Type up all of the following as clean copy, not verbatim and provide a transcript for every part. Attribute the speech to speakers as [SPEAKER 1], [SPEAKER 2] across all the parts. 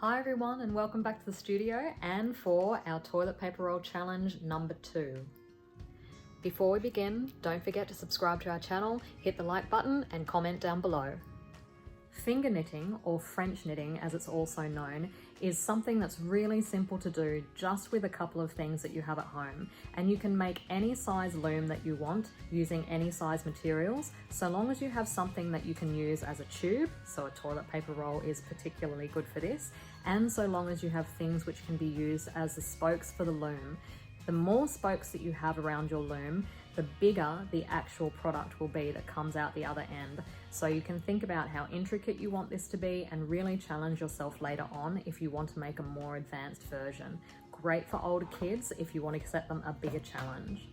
[SPEAKER 1] Hi everyone, and welcome back to the studio and for our toilet paper roll challenge number 2. Before we begin, don't forget to subscribe to our channel, hit the like button and comment down below. Finger knitting, or French knitting as it's also known, is something that's really simple to do just with a couple of things that you have at home, and you can make any size loom that you want using any size materials, so long as you have something that you can use as a tube, so a toilet paper roll is particularly good for this, and so long as you have things which can be used as the spokes for the loom. The more spokes that you have around your loom, the bigger the actual product will be that comes out the other end. So you can think about how intricate you want this to be and really challenge yourself later on if you want to make a more advanced version. Great for older kids if you want to set them a bigger challenge.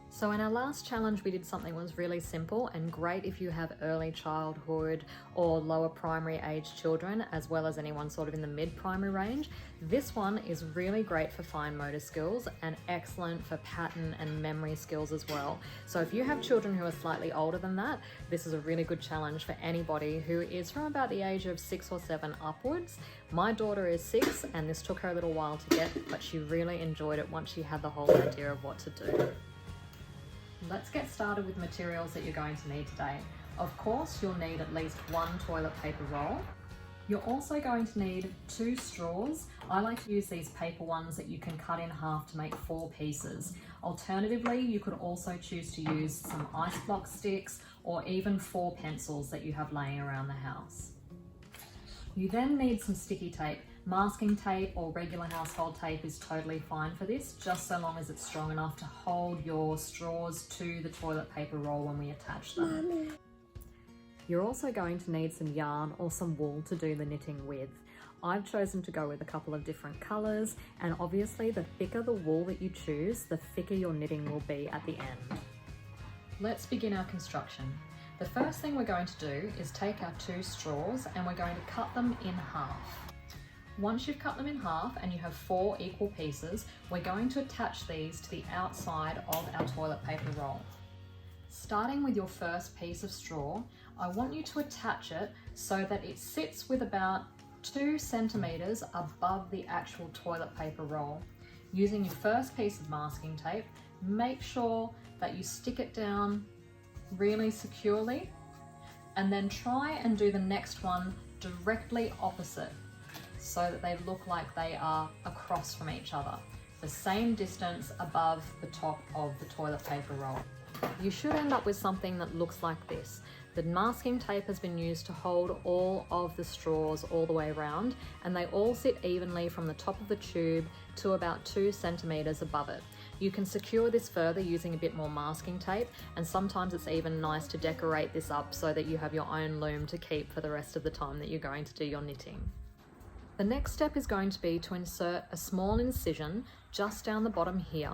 [SPEAKER 1] So in our last challenge we did something that was really simple and great if you have early childhood or lower primary age children, as well as anyone sort of in the mid-primary range. This one is really great for fine motor skills and excellent for pattern and memory skills as well. So if you have children who are slightly older than that, this is a really good challenge for anybody who is from about the age of 6 or 7 upwards. My daughter is 6 and this took her a little while to get, but she really enjoyed it once she had the whole idea of what to do. Let's get started with materials that you're going to need today. Of course, you'll need at least 1 toilet paper roll. You're also going to need 2 straws. I like to use these paper ones that you can cut in half to make 4 pieces. Alternatively, you could also choose to use some ice block sticks or even 4 pencils that you have laying around the house. You then need some sticky tape. Masking tape or regular household tape is totally fine for this, just so long as it's strong enough to hold your straws to the toilet paper roll when we attach them. Mommy. You're also going to need some yarn or some wool to do the knitting with. I've chosen to go with a couple of different colours, and obviously the thicker the wool that you choose, the thicker your knitting will be at the end. Let's begin our construction. The first thing we're going to do is take our 2 straws and we're going to cut them in half. Once you've cut them in half and you have 4 equal pieces, we're going to attach these to the outside of our toilet paper roll. Starting with your first piece of straw, I want you to attach it so that it sits with about 2 centimeters above the actual toilet paper roll. Using your first piece of masking tape, make sure that you stick it down really securely, and then try and do the next one directly opposite, so that they look like they are across from each other, the same distance above the top of the toilet paper roll. You should end up with something that looks like this. The masking tape has been used to hold all of the straws all the way around, and they all sit evenly from the top of the tube to about 2 centimeters above it. You can secure this further using a bit more masking tape, and sometimes it's even nice to decorate this up so that you have your own loom to keep for the rest of the time that you're going to do your knitting. The next step is going to be to insert a small incision just down the bottom here,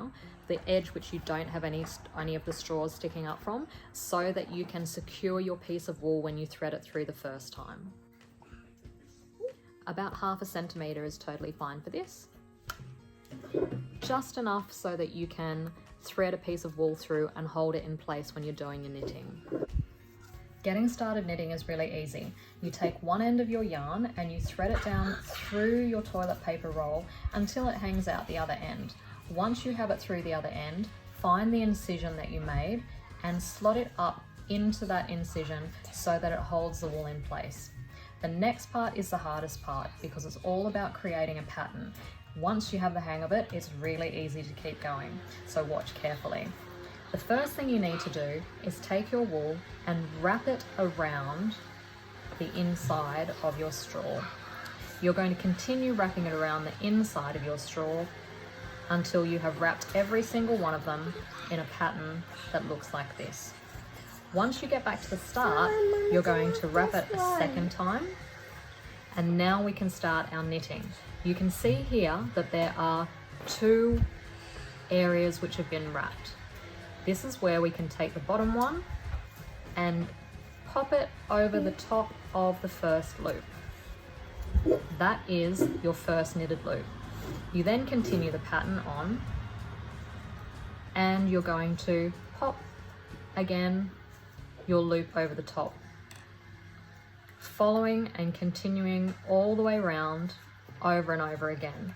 [SPEAKER 1] the edge which you don't have any of the straws sticking up from, so that you can secure your piece of wool when you thread it through the first time. About 1/2 centimeter is totally fine for this. Just enough so that you can thread a piece of wool through and hold it in place when you're doing your knitting. Getting started knitting is really easy. You take one end of your yarn and you thread it down through your toilet paper roll until it hangs out the other end. Once you have it through the other end, find the incision that you made and slot it up into that incision so that it holds the wool in place. The next part is the hardest part because it's all about creating a pattern. Once you have the hang of it, it's really easy to keep going, so watch carefully. The first thing you need to do is take your wool and wrap it around the inside of your straw. You're going to continue wrapping it around the inside of your straw until you have wrapped every single one of them in a pattern that looks like this. Once you get back to the start, you're going to wrap it a second time, and now we can start our knitting. You can see here that there are 2 areas which have been wrapped. This is where we can take the bottom one and pop it over the top of the first loop. That is your first knitted loop. You then continue the pattern on, and you're going to pop again your loop over the top. following and continuing all the way around over and over again.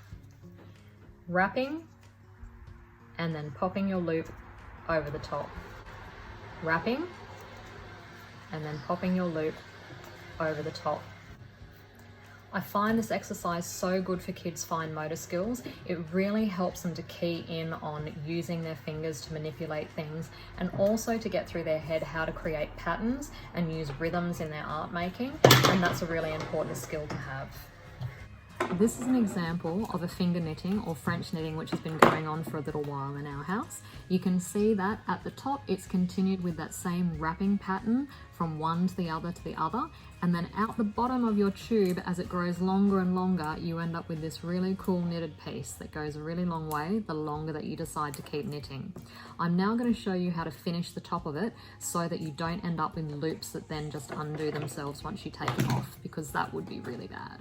[SPEAKER 1] Wrapping and then popping your loop over the top. Wrapping and then popping your loop over the top. I find this exercise so good for kids' fine motor skills. It really helps them to key in on using their fingers to manipulate things, and also to get through their head how to create patterns and use rhythms in their art making, and that's a really important skill to have. This is an example of a finger knitting or French knitting which has been going on for a little while in our house. You can see that at the top it's continued with that same wrapping pattern from one to the other, and then out the bottom of your tube, as it grows longer and longer, you end up with this really cool knitted piece that goes a really long way the longer that you decide to keep knitting. I'm now going to show you how to finish the top of it so that you don't end up with loops that then just undo themselves once you take it off, because that would be really bad.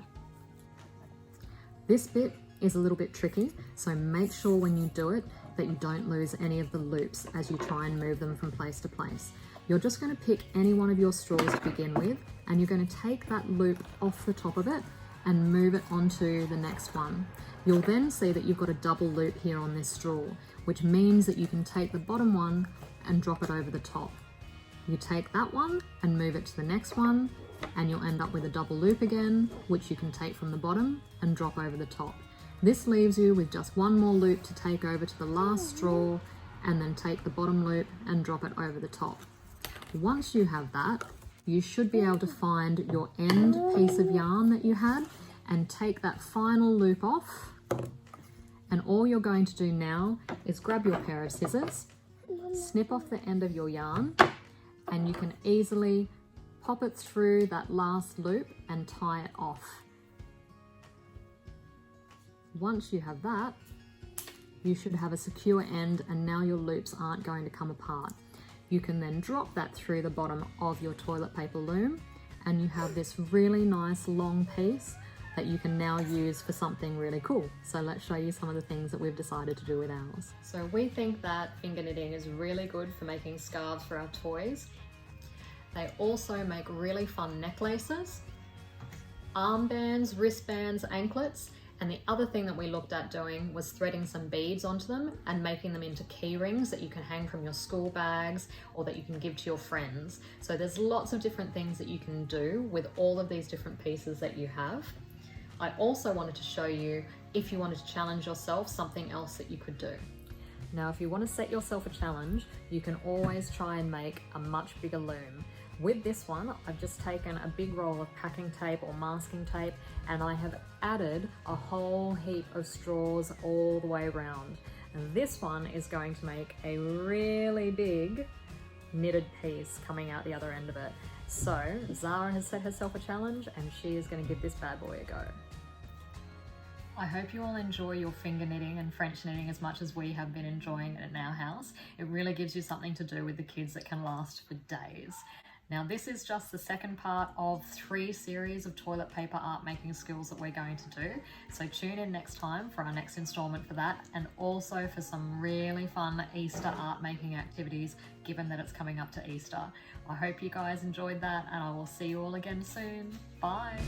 [SPEAKER 1] This bit is a little bit tricky, so make sure when you do it that you don't lose any of the loops as you try and move them from place to place. You're just going to pick any one of your straws to begin with, and you're going to take that loop off the top of it and move it onto the next one. You'll then see that you've got a double loop here on this straw, which means that you can take the bottom one and drop it over the top. You take that one and move it to the next one, and you'll end up with a double loop again, which you can take from the bottom and drop over the top. This leaves you with just one more loop to take over to the last straw, and then take the bottom loop and drop it over the top. Once you have that, you should be able to find your end piece of yarn that you had and take that final loop off. And all you're going to do now is grab your pair of scissors, snip off the end of your yarn, and you can easily pop it through that last loop and tie it off. Once you have that, you should have a secure end, and now your loops aren't going to come apart. You can then drop that through the bottom of your toilet paper loom, and you have this really nice long piece that you can now use for something really cool. So let's show you some of the things that we've decided to do with ours. So we think that finger knitting is really good for making scarves for our toys. They also make really fun necklaces, armbands, wristbands, anklets, and the other thing that we looked at doing was threading some beads onto them and making them into key rings that you can hang from your school bags or that you can give to your friends. So there's lots of different things that you can do with all of these different pieces that you have. I also wanted to show you, if you wanted to challenge yourself, something else that you could do. Now, if you want to set yourself a challenge, you can always try and make a much bigger loom. With this one, I've just taken a big roll of packing tape or masking tape, and I have added a whole heap of straws all the way around. And this one is going to make a really big knitted piece coming out the other end of it. So Zara has set herself a challenge, and she is going to give this bad boy a go. I hope you all enjoy your finger knitting and French knitting as much as we have been enjoying it in our house. It really gives you something to do with the kids that can last for days. Now, this is just the second part of 3 series of toilet paper art making skills that we're going to do. So tune in next time for our next installment for that, and also for some really fun Easter art making activities, given that it's coming up to Easter. I hope you guys enjoyed that, and I will see you all again soon. Bye.